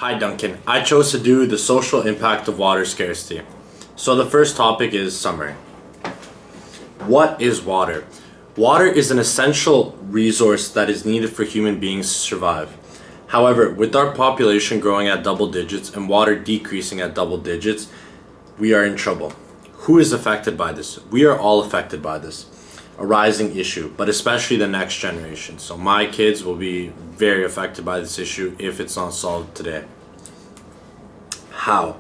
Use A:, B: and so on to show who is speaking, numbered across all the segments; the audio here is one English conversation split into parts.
A: Hi Duncan. I chose to do the social impact of water scarcity. So the first topic is summary. What is water? Water is an essential resource that is needed for human beings to survive. However, with our population growing at double digits and water decreasing at double digits, we are in trouble. Who is affected by this? We are all affected by this. A rising issue, but especially the next generation. So my kids will be very affected by this issue if it's not solved today. How?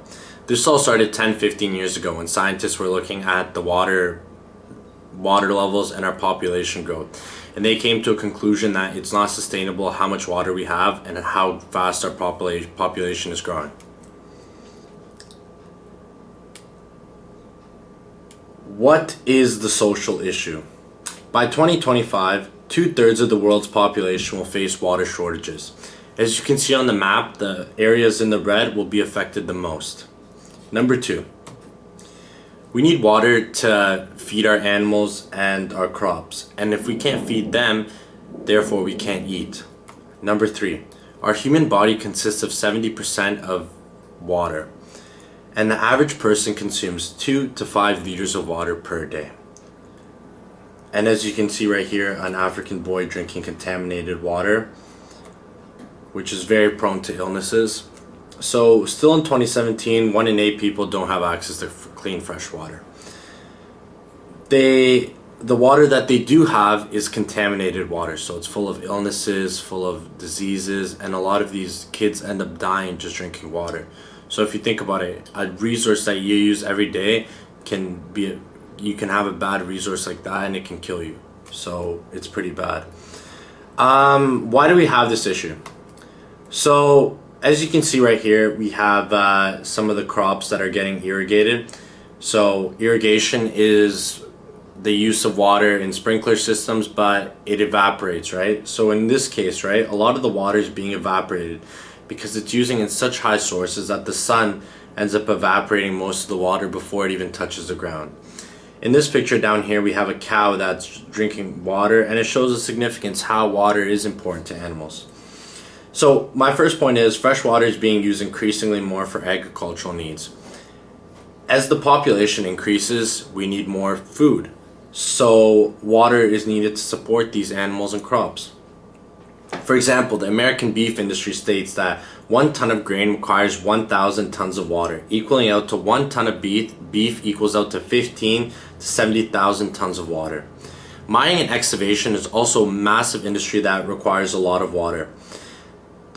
A: This all started 10-15 years ago when scientists were looking at the water levels and our population growth, and they came to a conclusion that it's not sustainable how much water we have and how fast our population is growing. What is the social issue? By 2025, 2/3 of the world's population will face water shortages. As you can see on the map, the areas in the red will be affected the most. Number 2, we need water to feed our animals and our crops. And if we can't feed them, therefore we can't eat. Number 3, our human body consists of 70% of water. And the average person consumes 2 to 5 liters of water per day. And as you can see right here, an African boy drinking contaminated water, which is very prone to illnesses. So still in 2017, 1 in 8 people don't have access to clean fresh water. The water that they do have is contaminated water, so it's full of illnesses, full of diseases, and a lot of these kids end up dying just drinking water. So if you think about it, a resource that you use every day you can have a bad resource like that and it can kill you. So it's pretty bad. Why do we have this issue? So as you can see right here, we have some of the crops that are getting irrigated. So irrigation is the use of water in sprinkler systems, but it evaporates, right? So in this case, right, a lot of the water is being evaporated because it's using in such high sources that the sun ends up evaporating most of the water before it even touches the ground. In this picture down here, we have a cow that's drinking water, and it shows the significance how water is important to animals. So my first point is fresh water is being used increasingly more for agricultural needs. As the population increases, we need more food. So water is needed to support these animals and crops. For example, the American beef industry states that 1 ton of grain requires 1,000 tons of water, equaling out to 1 ton of beef equals out to 15 to 70,000 tons of water. Mining and excavation is also a massive industry that requires a lot of water.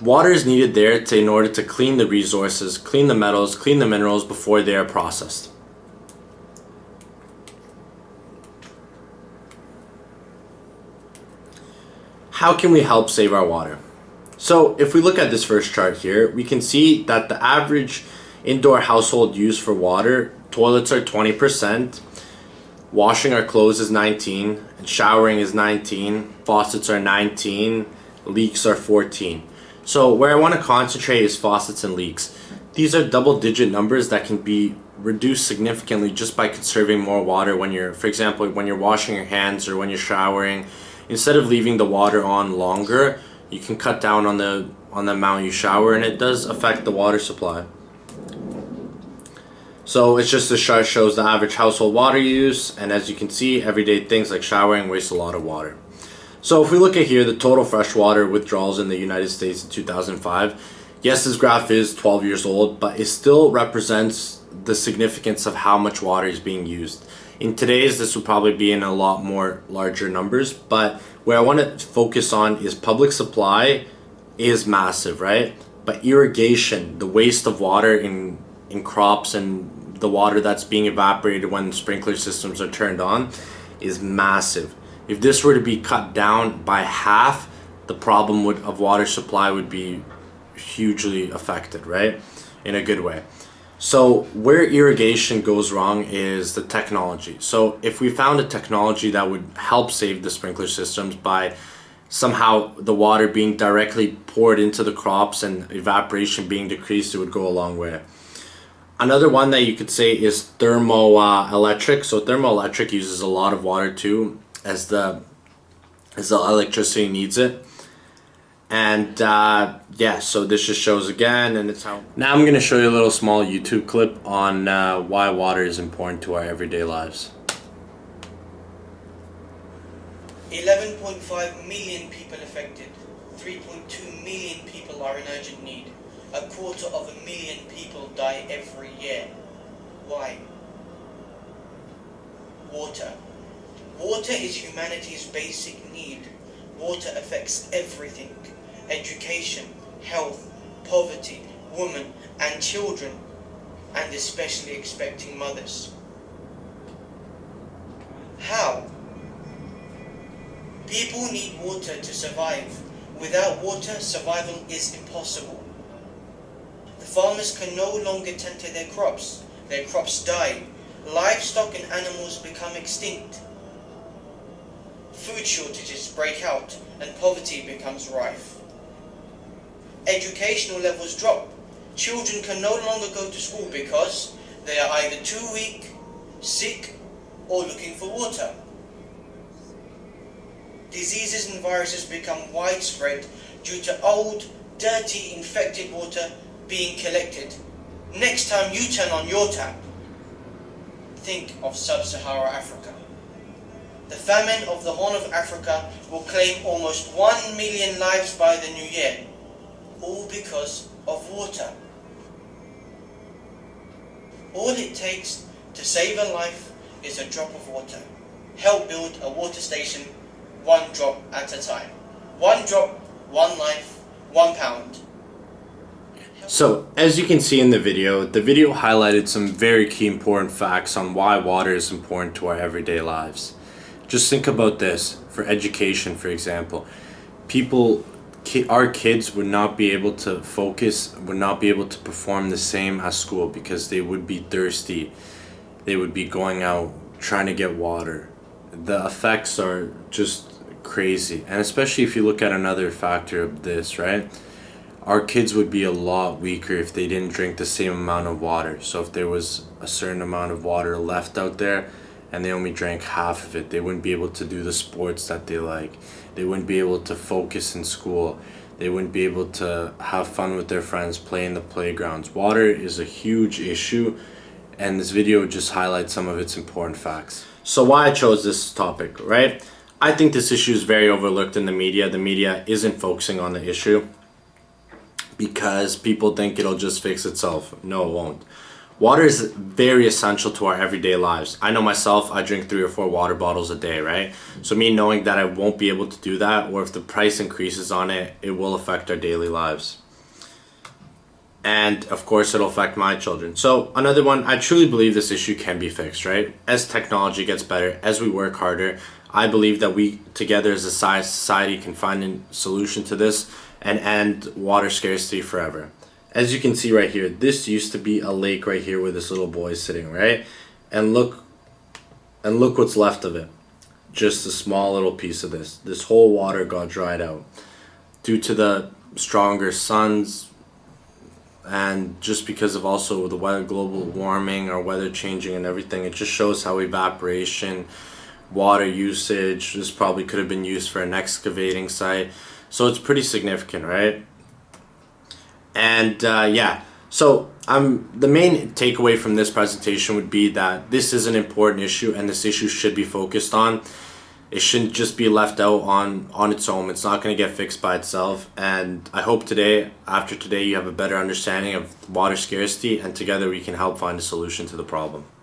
A: Water is needed there in order to clean the resources, clean the metals, clean the minerals before they are processed. How can we help save our water? So if we look at this first chart here, we can see that the average indoor household use for water, toilets are 20%, washing our clothes is 19%, and showering is 19%, faucets are 19%, leaks are 14%. So where I want to concentrate is faucets and leaks. These are double-digit numbers that can be reduced significantly just by conserving more water when you're, for example, when you're washing your hands or when you're showering. Instead of leaving the water on longer, you can cut down on the amount you shower, and it does affect the water supply. So it's just the chart shows the average household water use, and as you can see, everyday things like showering waste a lot of water. So if we look at here, the total freshwater withdrawals in the United States in 2005, yes, this graph is 12 years old, but it still represents the significance of how much water is being used. In today's, this would probably be in a lot more larger numbers, but where I want to focus on is public supply is massive, right? But irrigation, the waste of water in crops and the water that's being evaporated when sprinkler systems are turned on is massive. If this were to be cut down by half, the problem of water supply would be hugely affected, right? In a good way. So where irrigation goes wrong is the technology. So if we found a technology that would help save the sprinkler systems by somehow the water being directly poured into the crops and evaporation being decreased, it would go a long way. Another one that you could say is thermoelectric. So thermoelectric uses a lot of water too, as the electricity needs it. And yeah, so this just shows again, and it's how. Now I'm gonna show you a little small YouTube clip on why water is important to our everyday lives.
B: 11.5 million people affected. 3.2 million people are in urgent need. 250,000 people die every year. Why? Water. Water is humanity's basic need. Water affects everything. Education, health, poverty, women and children, and especially expecting mothers. How? People need water to survive. Without water, survival is impossible. The farmers can no longer tend to their crops. Their crops die. Livestock and animals become extinct. Food shortages break out and poverty becomes rife. Educational levels drop. Children can no longer go to school because they are either too weak, sick, or looking for water. Diseases and viruses become widespread due to old, dirty, infected water being collected. Next time you turn on your tap, think of Sub-Saharan Africa. The famine of the Horn of Africa will claim almost 1 million lives by the new year, all because of water. All it takes to save a life is a drop of water. Help build a water station, one drop at a time. One drop, one life, £1.
A: So, as you can see in the video highlighted some very key important facts on why water is important to our everyday lives. Just think about this, for education, for example. Our kids would not be able to focus, would not be able to perform the same at school because they would be thirsty. They would be going out trying to get water. The effects are just crazy. And especially if you look at another factor of this, right? Our kids would be a lot weaker if they didn't drink the same amount of water. So if there was a certain amount of water left out there and they only drank half of it, they wouldn't be able to do the sports that they like. They wouldn't be able to focus in school. They wouldn't be able to have fun with their friends, play in the playgrounds. Water is a huge issue, and this video just highlights some of its important facts. So why I chose this topic, right? I think this issue is very overlooked in the media. The media isn't focusing on the issue because people think it'll just fix itself. No, it won't. Water is very essential to our everyday lives. I know myself, I drink 3 or 4 water bottles a day, right? So me knowing that I won't be able to do that, or if the price increases on it, it will affect our daily lives. And of course, it'll affect my children. So another one, I truly believe this issue can be fixed, right? As technology gets better, as we work harder, I believe that we together as a society can find a solution to this and end water scarcity forever. As you can see right here, this used to be a lake right here where this little boy is sitting, right? And look what's left of it. Just a small little piece of this. This whole water got dried out due to the stronger suns and just because of also the weather, global warming, our weather changing and everything. It just shows how evaporation, water usage, this probably could have been used for an excavating site. So it's pretty significant, right? And yeah, so the main takeaway from this presentation would be that this is an important issue and this issue should be focused on. It shouldn't just be left out on its own. It's not going to get fixed by itself. And I hope after today, you have a better understanding of water scarcity, and together we can help find a solution to the problem.